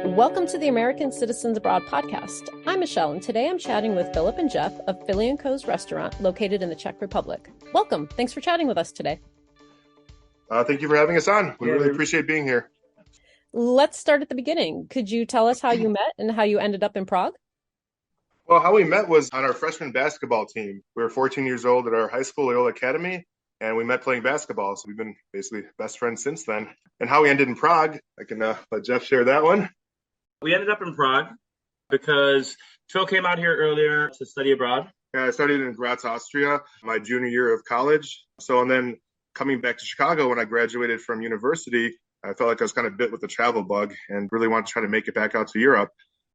Welcome to the American Citizens Abroad podcast. I'm Michelle, and today I'm chatting with Phillip and Jeff of Philly and Co.'s restaurant located in the Czech Republic. Welcome. Thanks for chatting with us today. Thank you for having us on. We really appreciate being here. Let's start at the beginning. Could you tell us how you met and how you ended up in Prague? Well, how we met was on our freshman basketball team. We were 14 years old at our high school, Loyola Academy, and we met playing basketball. So we've been basically best friends since then. And how we ended in Prague, I can let Jeff share that one. We ended up in Prague because Phil came out here earlier to study abroad. Yeah, I studied in Graz, Austria, my junior year of college. And then coming back to Chicago when I graduated from university, I felt like I was kind of bit with the travel bug and really wanted to try to make it back out to Europe.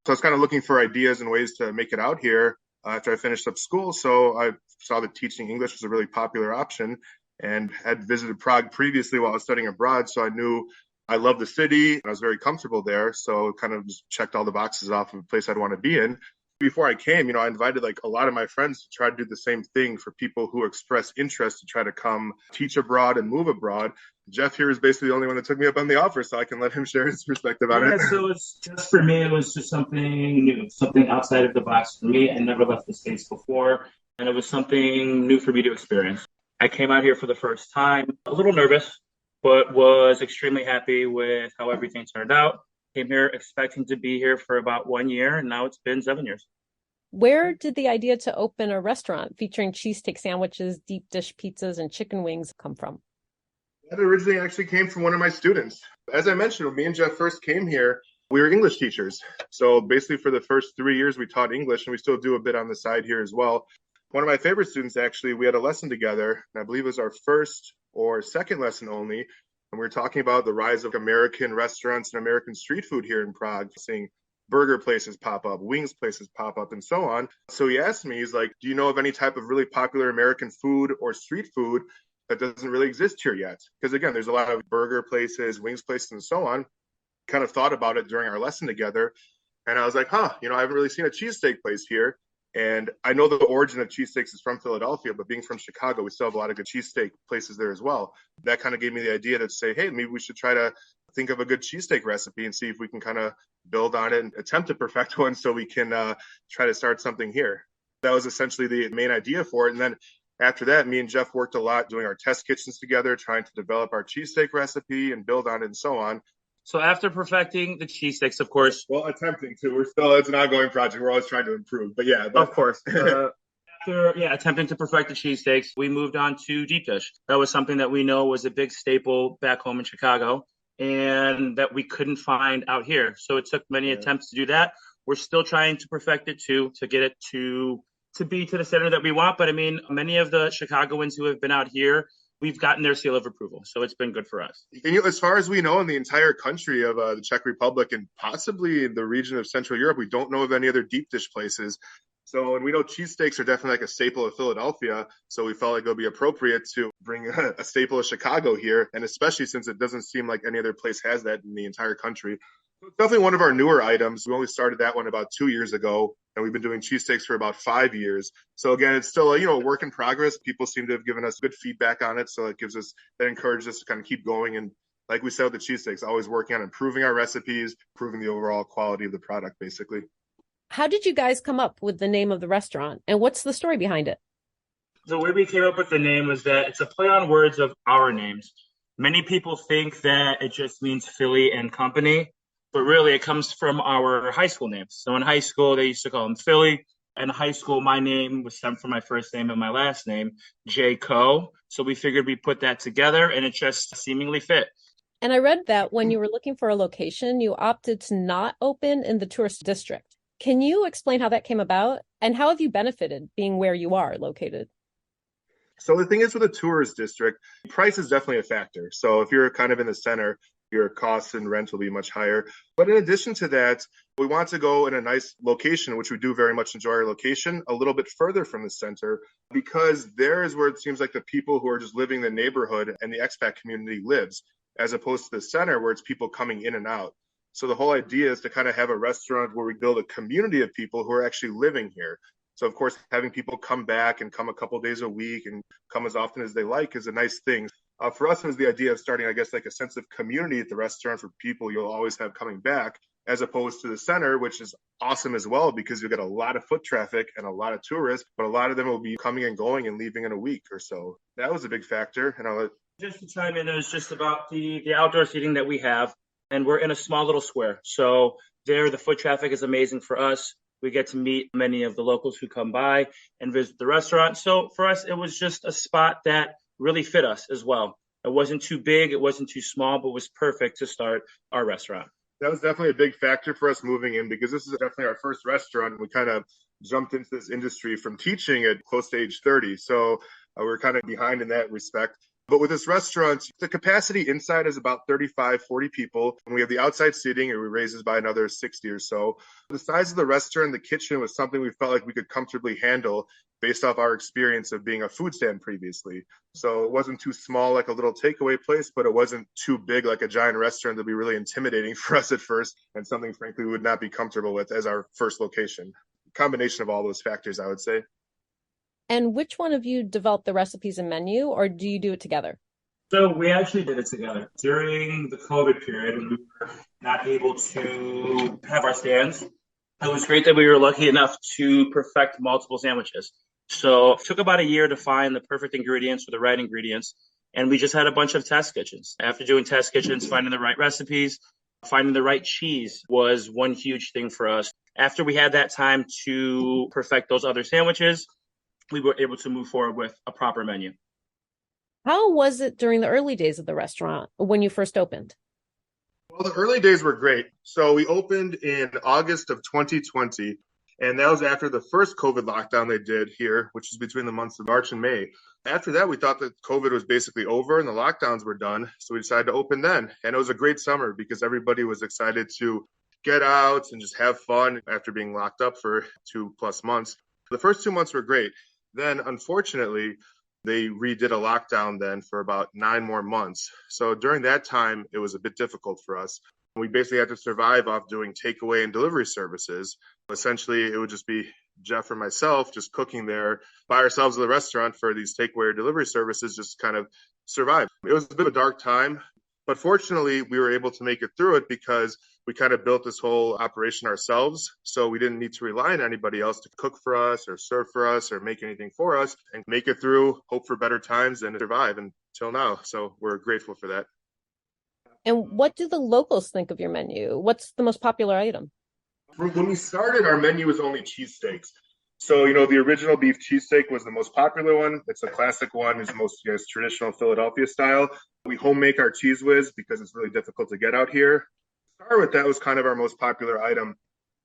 So I was kind of looking for ideas and ways to make it out here after I finished up school. So I saw that teaching English was a really popular option and had visited Prague previously while I was studying abroad. So I knew I loved the city and I was very comfortable there. So kind of just checked all the boxes off of a place I'd want to be in. Before I came, I invited a lot of my friends to try to do the same thing for people who express interest to try to come teach abroad and move abroad. Jeff here is basically the only one that took me up on the offer, so I can let him share his perspective on it. So it's just for me, it was just something new, something outside of the box for me. I never left the States before, and it was something new for me to experience. I came out here for the first time, a little nervous, but was extremely happy with how everything turned out. Came here expecting to be here for about 1 year, and now it's been 7 years. Where did the idea to open a restaurant featuring cheesesteak sandwiches, deep dish pizzas, and chicken wings come from? That originally actually came from one of my students. As I mentioned, when me and Jeff first came here, we were English teachers. So basically for the first 3 years, we taught English, and we still do a bit on the side here as well. One of my favorite students, actually, we had a lesson together, and I believe it was our first or second lesson only. And we were talking about the rise of American restaurants and American street food here in Prague, seeing burger places pop up, wings places pop up, and so on. So he asked me, he's like, do you know of any type of really popular American food or street food that doesn't really exist here yet? Because again, there's a lot of burger places, wings places, and so on. Kind of thought about it during our lesson together. And I was like, I haven't really seen a cheesesteak place here. And I know the origin of cheesesteaks is from Philadelphia, but being from Chicago, we still have a lot of good cheesesteak places there as well. That kind of gave me the idea to say, hey, maybe we should try to think of a good cheesesteak recipe and see if we can kind of build on it and attempt to perfect one so we can try to start something here. That was essentially the main idea for it. And then after that, me and Jeff worked a lot doing our test kitchens together, trying to develop our cheesesteak recipe and build on it and so on. So after perfecting the cheesesteaks, of course. Well, attempting to. It's an ongoing project. We're always trying to improve. But yeah. Of course. After attempting to perfect the cheesesteaks, we moved on to deep dish. That was something that we know was a big staple back home in Chicago and that we couldn't find out here. So it took many attempts to do that. We're still trying to perfect it to get it to be to the standard that we want. But I mean, many of the Chicagoans who have been out here, we've gotten their seal of approval. So it's been good for us. And as far as we know, in the entire country of the Czech Republic and possibly the region of Central Europe, we don't know of any other deep dish places. So, and we know cheesesteaks are definitely a staple of Philadelphia. So we felt like it would be appropriate to bring a staple of Chicago here. And especially since it doesn't seem like any other place has that in the entire country. It's definitely one of our newer items. We only started that one about 2 years ago, and we've been doing cheesesteaks for about 5 years. So again, it's still a work in progress. People seem to have given us good feedback on it, so that encourages us to kind of keep going. And like we said with the cheesesteaks, always working on improving our recipes, improving the overall quality of the product, basically. How did you guys come up with the name of the restaurant, and what's the story behind it? The way we came up with the name was that it's a play on words of our names. Many people think that it just means Philly and Company, but really it comes from our high school names. So in high school, they used to call them Philly. In high school, my name was sent from my first name and my last name, J. Co. So we figured we'd put that together, and it just seemingly fit. And I read that when you were looking for a location, you opted to not open in the tourist district. Can you explain how that came about, and how have you benefited being where you are located? So the thing is, with a tourist district, price is definitely a factor. So if you're kind of in the center, your costs and rent will be much higher. But in addition to that, we want to go in a nice location, which we do very much enjoy our location, a little bit further from the center, because there is where it seems like the people who are just living in the neighborhood and the expat community lives, as opposed to the center where it's people coming in and out. So the whole idea is to kind of have a restaurant where we build a community of people who are actually living here. So, of course, having people come back and come a couple days a week and come as often as they like is a nice thing. For us, it was the idea of starting, I guess, like a sense of community at the restaurant for people you'll always have coming back. as opposed to the center, which is awesome as well because you get a lot of foot traffic and a lot of tourists, but a lot of them will be coming and going and leaving in a week or so. That was a big factor. And I'll just to chime in, it was just about the outdoor seating that we have, and we're in a small little square. So there, the foot traffic is amazing for us. We get to meet many of the locals who come by and visit the restaurant. So for us, it was just a spot that really fit us as well. It wasn't too big, it wasn't too small, but was perfect to start our restaurant. That was definitely a big factor for us moving in because this is definitely our first restaurant. We kind of jumped into this industry from teaching at close to age 30. So we're kind of behind in that respect. But with this restaurant, the capacity inside is about 35, 40 people. And we have the outside seating, and we raises by another 60 or so. The size of the restaurant, the kitchen was something we felt like we could comfortably handle based off our experience of being a food stand previously. So it wasn't too small like a little takeaway place, but it wasn't too big like a giant restaurant that'd be really intimidating for us at first and something, frankly, we would not be comfortable with as our first location. Combination of all those factors, I would say. And which one of you developed the recipes and menu, or do you do it together? So we actually did it together during the COVID period when we were not able to have our stands. It was great that we were lucky enough to perfect multiple sandwiches. So it took about a year to find the perfect ingredients or the right ingredients. And we just had a bunch of test kitchens. After doing test kitchens, finding the right recipes, finding the right cheese was one huge thing for us. After we had that time to perfect those other sandwiches, we were able to move forward with a proper menu. How was it during the early days of the restaurant when you first opened? Well, the early days were great. So we opened in August of 2020, and that was after the first COVID lockdown they did here, which is between the months of March and May. After that, we thought that COVID was basically over and the lockdowns were done. So we decided to open then. And it was a great summer because everybody was excited to get out and just have fun after being locked up for 2+ months. The first 2 months were great. Then, unfortunately, they redid a lockdown then for about 9 more months. So during that time, it was a bit difficult for us. We basically had to survive off doing takeaway and delivery services. Essentially, it would just be Jeff or myself just cooking there by ourselves at the restaurant for these takeaway or delivery services, just kind of survive. It was a bit of a dark time, but fortunately, we were able to make it through it because we kind of built this whole operation ourselves. So we didn't need to rely on anybody else to cook for us or serve for us or make anything for us and make it through, hope for better times and survive until now. So we're grateful for that. And what do the locals think of your menu? What's the most popular item? When we started, our menu was only cheesesteaks. So, the original beef cheesesteak was the most popular one. It's a classic one. It's most traditional Philadelphia style. We home make our cheese whiz because it's really difficult to get out here. To start with, that was kind of our most popular item.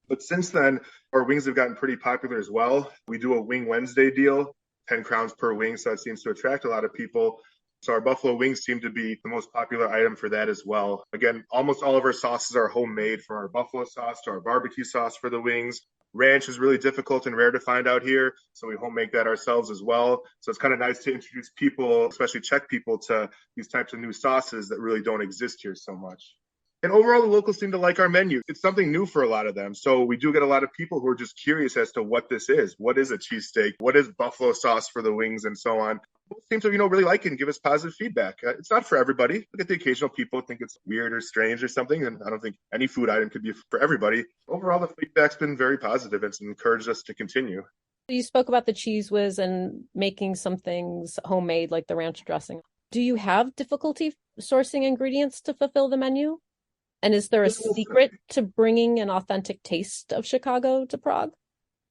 But since then, our wings have gotten pretty popular as well. We do a Wing Wednesday deal, 10 crowns per wing. So that seems to attract a lot of people. So our buffalo wings seem to be the most popular item for that as well. Again, almost all of our sauces are homemade, from our buffalo sauce to our barbecue sauce for the wings. Ranch is really difficult and rare to find out here, so we home make that ourselves as well. So it's kind of nice to introduce people, especially Czech people, to these types of new sauces that really don't exist here so much. And overall, the locals seem to like our menu. It's something new for a lot of them. So we do get a lot of people who are just curious as to what this is. What is a cheesesteak? What is buffalo sauce for the wings and so on? People seem to, really like it and give us positive feedback. It's not for everybody. We get the occasional people who think it's weird or strange or something. And I don't think any food item could be for everybody. Overall, the feedback's been very positive. It's encouraged us to continue. You spoke about the cheese whiz and making some things homemade, like the ranch dressing. Do you have difficulty sourcing ingredients to fulfill the menu? And is there a secret to bringing an authentic taste of Chicago to Prague?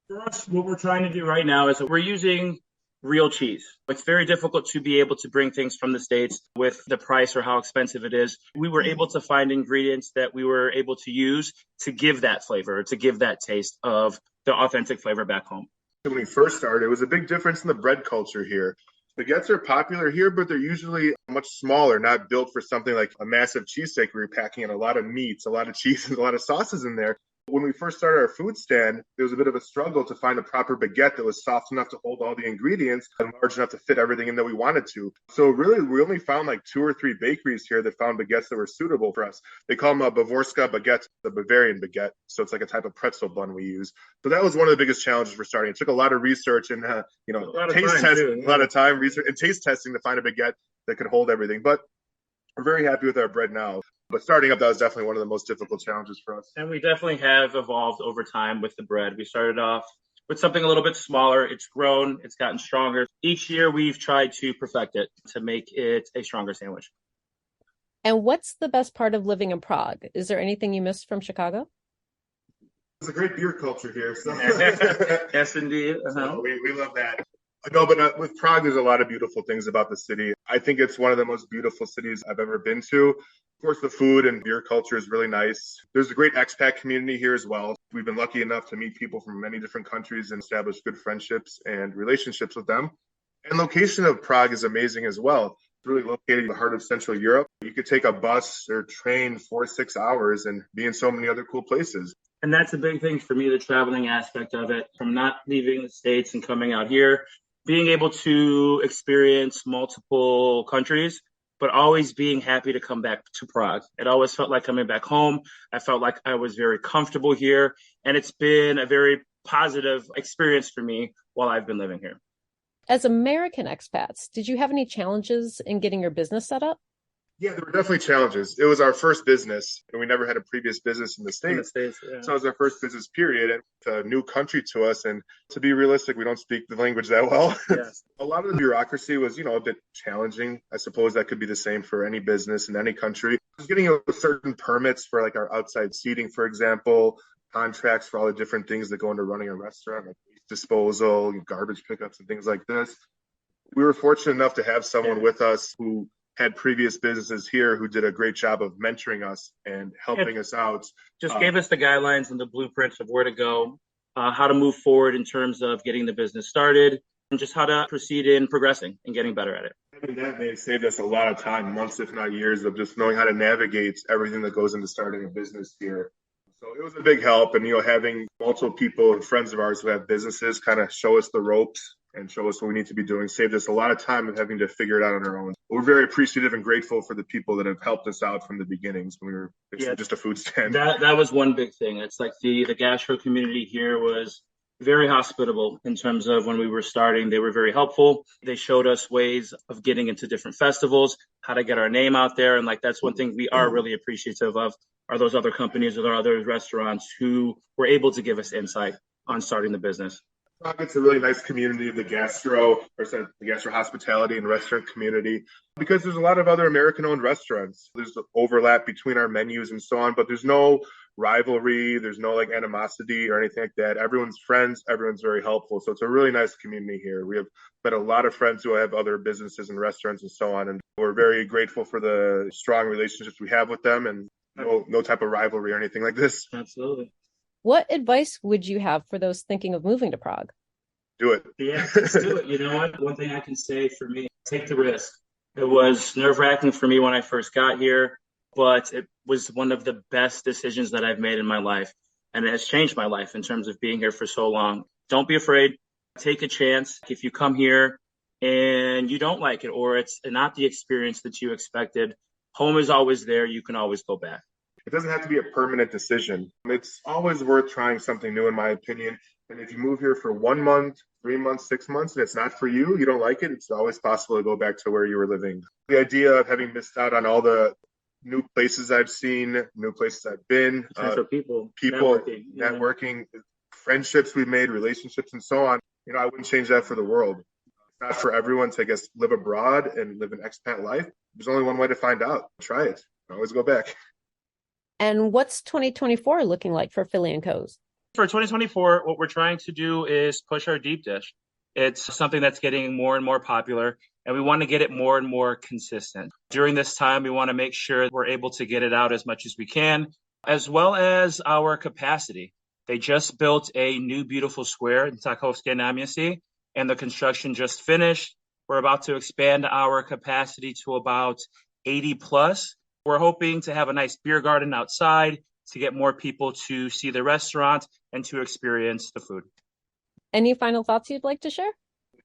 For us, what we're trying to do right now is that we're using real cheese. It's very difficult to be able to bring things from the States with the price or how expensive it is. We were able to find ingredients that we were able to use to give that flavor, to give that taste of the authentic flavor back home. When we first started, it was a big difference in the bread culture here. Baguettes are popular here, but they're usually much smaller, not built for something like a massive cheesesteak where you're packing in a lot of meats, a lot of cheese, and a lot of sauces in there. When we first started our food stand, there was a bit of a struggle to find a proper baguette that was soft enough to hold all the ingredients and large enough to fit everything in that we wanted to. So really, we only found like 2 or 3 bakeries here that found baguettes that were suitable for us. They call them a Bavorska baguette, the Bavarian baguette. So it's like a type of pretzel bun we use. So that was one of the biggest challenges for starting. It took a lot of research and, taste testing, a lot of time, research, and taste testing to find a baguette that could hold everything. But we're very happy with our bread now. But starting up, that was definitely one of the most difficult challenges for us. And we definitely have evolved over time with the bread. We started off with something a little bit smaller. It's grown, it's gotten stronger. Each year we've tried to perfect it to make it a stronger sandwich. And what's the best part of living in Prague? Is there anything you miss from Chicago? It's a great beer culture here. So. Yes, indeed. So we love that. No, but with Prague, there's a lot of beautiful things about the city. I think it's one of the most beautiful cities I've ever been to. Of course, the food and beer culture is really nice. There's a great expat community here as well. We've been lucky enough to meet people from many different countries and establish good friendships and relationships with them. And location of Prague is amazing as well. It's really located in the heart of Central Europe. You could take a bus or train 4 or 6 hours and be in so many other cool places. And that's a big thing for me, the traveling aspect of it, from not leaving the States and coming out here, being able to experience multiple countries, but always being happy to come back to Prague. It always felt like coming back home. I felt like I was very comfortable here, and it's been a very positive experience for me while I've been living here. As American expats, did you have any challenges in getting your business set up? Yeah, there were definitely challenges. It was our first business, and we never had a previous business in the States. Yeah. So it was our first business period, and it's a new country to us. And to be realistic, we don't speak the language that well. Yes. A lot of the bureaucracy was, a bit challenging. I suppose that could be the same for any business in any country. Just getting certain permits for like our outside seating, for example, contracts for all the different things that go into running a restaurant, like waste disposal, garbage pickups, and things like this. We were fortunate enough to have someone with us who had previous businesses here who did a great job of mentoring us and helping us out. Just gave us the guidelines and the blueprints of where to go, how to move forward in terms of getting the business started, and just how to proceed in progressing and getting better at it. Having that may have saved us a lot of time, months, if not years, of just knowing how to navigate everything that goes into starting a business here. So it was a big help. And, having multiple people and friends of ours who have businesses kind of show us the ropes and show us what we need to be doing saved us a lot of time of having to figure it out on our own. We're very appreciative and grateful for the people that have helped us out from the beginnings when we were just a food stand. That was one big thing. It's like the gastro community here was very hospitable in terms of when we were starting. They were very helpful. They showed us ways of getting into different festivals, how to get our name out there. And that's one thing we are really appreciative of, are those other companies or other restaurants who were able to give us insight on starting the business. It's a really nice community of the gastro hospitality and restaurant community, because there's a lot of other American-owned restaurants. There's overlap between our menus and so on, but there's no rivalry. There's no animosity or anything like that. Everyone's friends. Everyone's very helpful. So it's a really nice community here. We have met a lot of friends who have other businesses and restaurants and so on, and we're very grateful for the strong relationships we have with them, and no type of rivalry or anything like this. Absolutely. What advice would you have for those thinking of moving to Prague? Do it. Yeah, let's do it. You know what? One thing I can say for me, take the risk. It was nerve-wracking for me when I first got here, but it was one of the best decisions that I've made in my life. And it has changed my life in terms of being here for so long. Don't be afraid. Take a chance. If you come here and you don't like it, or it's not the experience that you expected, home is always there. You can always go back. It doesn't have to be a permanent decision. It's always worth trying something new, in my opinion. And if you move here for 1 month, 3 months, 6 months, and it's not for you, you don't like it, it's always possible to go back to where you were living. The idea of having missed out on all the new places I've seen, new places I've been, people networking, friendships we made, relationships, and so on. I wouldn't change that for the world. It's not for everyone to, live abroad and live an expat life. There's only one way to find out. Try it. Always go back. And what's 2024 looking like for Philly & Co's? For 2024, what we're trying to do is push our deep dish. It's something that's getting more and more popular, and we want to get it more and more consistent. During this time, we want to make sure we're able to get it out as much as we can, as well as our capacity. They just built a new beautiful square in Tachovské, and the construction just finished. We're about to expand our capacity to about 80 plus. We're hoping to have a nice beer garden outside to get more people to see the restaurant and to experience the food. Any final thoughts you'd like to share?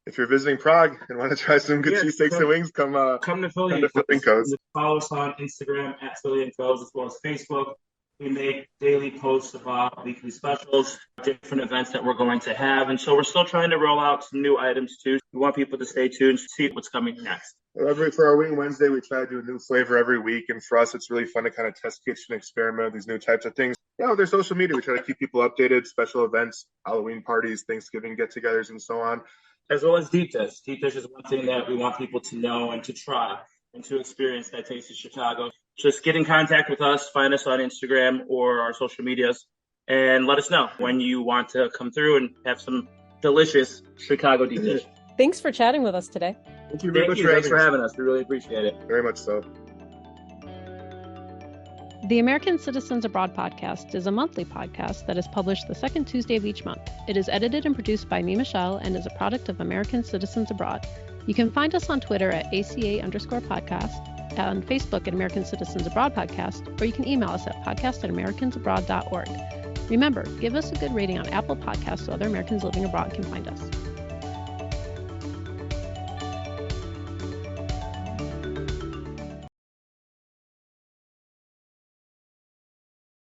If you're visiting Prague and want to try some good cheesesteaks and wings, come to Philly & Co's. Follow us on Instagram at Philly & Co's, as well as Facebook. We make daily posts about weekly specials, different events that we're going to have. And so we're still trying to roll out some new items too. We want people to stay tuned, see what's coming next. For our Wing Wednesday, we try to do a new flavor every week. And for us, it's really fun to kind of test kitchen, experiment with these new types of things. Yeah, with their social media, we try to keep people updated, special events, Halloween parties, Thanksgiving get-togethers, and so on. As well as deep dish. Deep dish is one thing that we want people to know and to try and to experience that taste of Chicago. Just get in contact with us, find us on Instagram or our social medias, and let us know when you want to come through and have some delicious Chicago deep dish. Thanks for chatting with us today. Thank you very much for having us. We really appreciate it. Very much so. The American Citizens Abroad podcast is a monthly podcast that is published the second Tuesday of each month. It is edited and produced by me, Michelle, and is a product of American Citizens Abroad. You can find us on Twitter at ACA_podcast, on Facebook at American Citizens Abroad Podcast, or you can email us at podcast@americansabroad.org. Remember, give us a good rating on Apple Podcasts so other Americans living abroad can find us.